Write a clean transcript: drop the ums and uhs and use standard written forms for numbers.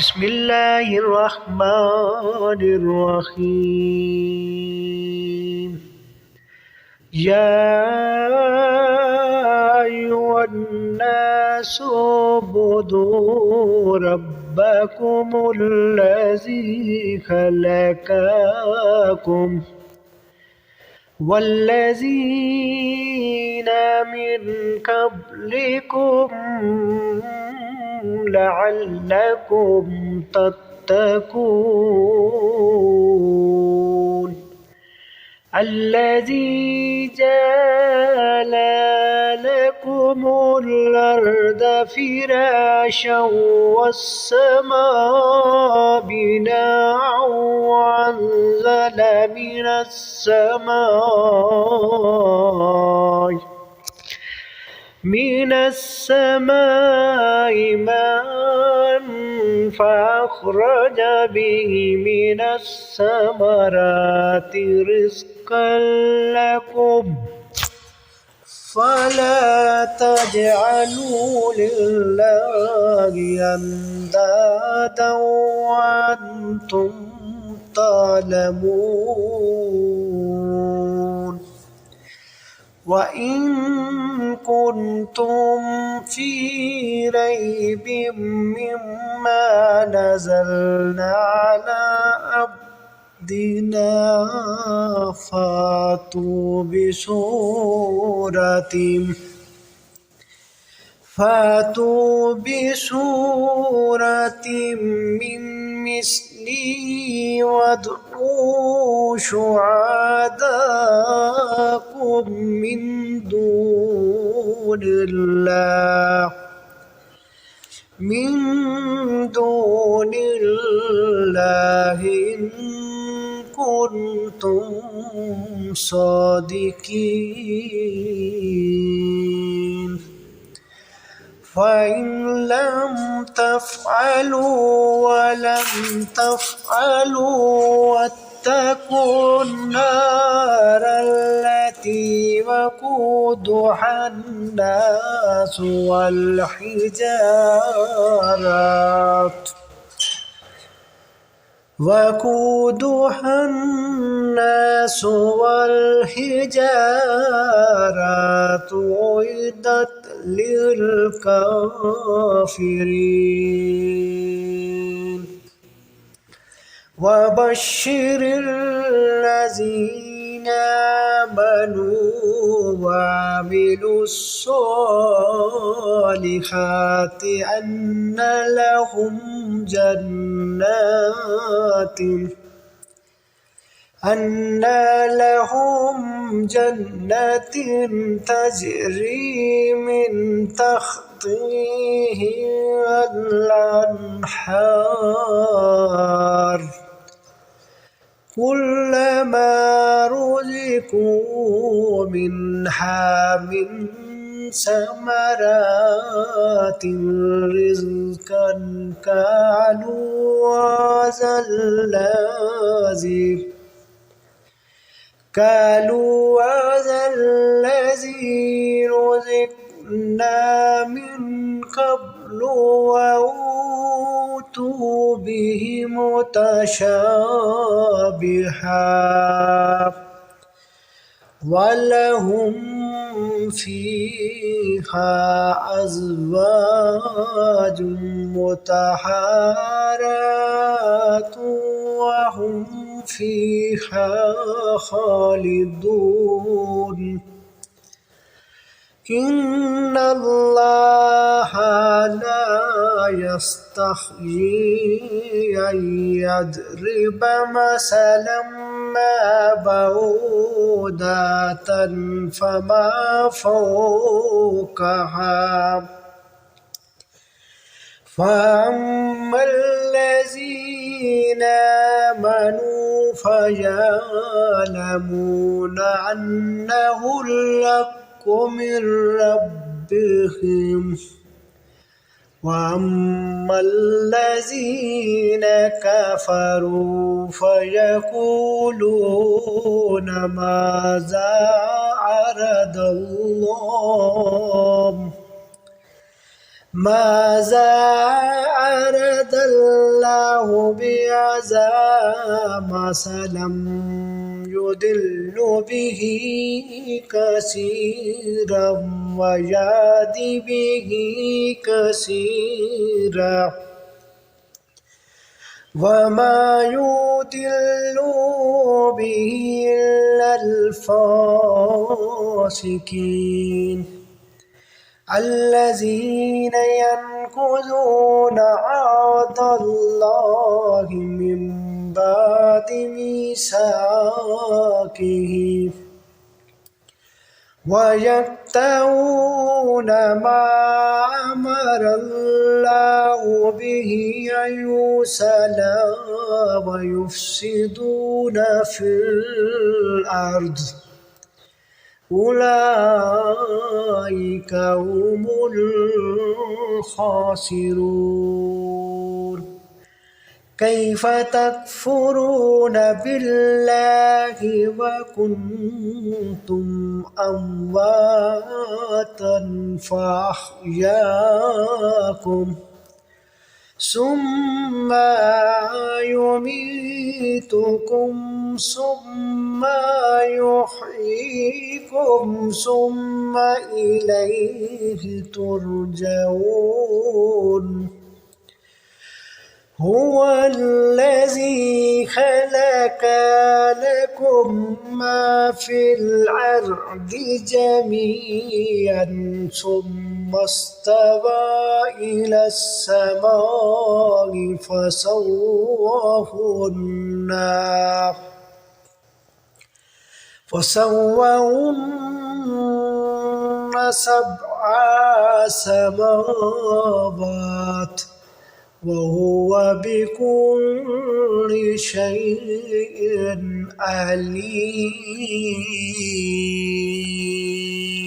بسم الله الرحمن الرحيم يا أيها الناس اعبدوا ربكم الذي خلقكم والذين من قبلكم لعلكم تتقون الذي جعل لكم الأرض فراشا والسماء بناء وأنزل من السماء ماء فأخرج به من الثمرات رزقا لكم فلا تجعلوا لله أندادا وأنتم تعلمون وإن كنتم في ريب مما نزلنا على عبدنا فأتوا بسورة من مثله وادعوا شهداءكم من دون الله إن كنتم صادقين فإن لم تفعلوا ولم تفعلوا واتقوا النار التي وقودها الناس والحجارة أعدت للكافرين وبشر الذين آمنوا وعملوا الصالحات أن لهم جنات تجري من تحتها الأنهار كلما رزقوا منها من ثمرات رزقا قالوا هذا الذي رزقنا من قبل وأوتوا به متشابها ولهم فيها أزواج مطهرات وهم فيها خالدون إن الله لا يستحيي أن يضرب مثلا ما بعوضة فما فوقها فأما الذين آمنوا فيعلمون أنه الحق من ربهم وأما الذين كفروا فيقولون ماذا أراد الله ماذا أراد الله بهذا مثلا يضل به كثيرا ويهدي به كثيرا وما يضل به إلا الفاسقين الذين ينقضون عهد الله من بعد ميثاقه ويقطعون ما أمر الله به أن يوصل ويفسدون في الأرض أولئك هم الخاسرون كيف تكفرون بالله وكنتم أمواتا فأحياكم ثم يميتكم ثم يحييكم ثم إليه ترجعون هو الذي خلق لكم ما في الأرض جميعا ثم استوى إلى السماء فسواهن سبع سماوات وهو بكل شيء عليم.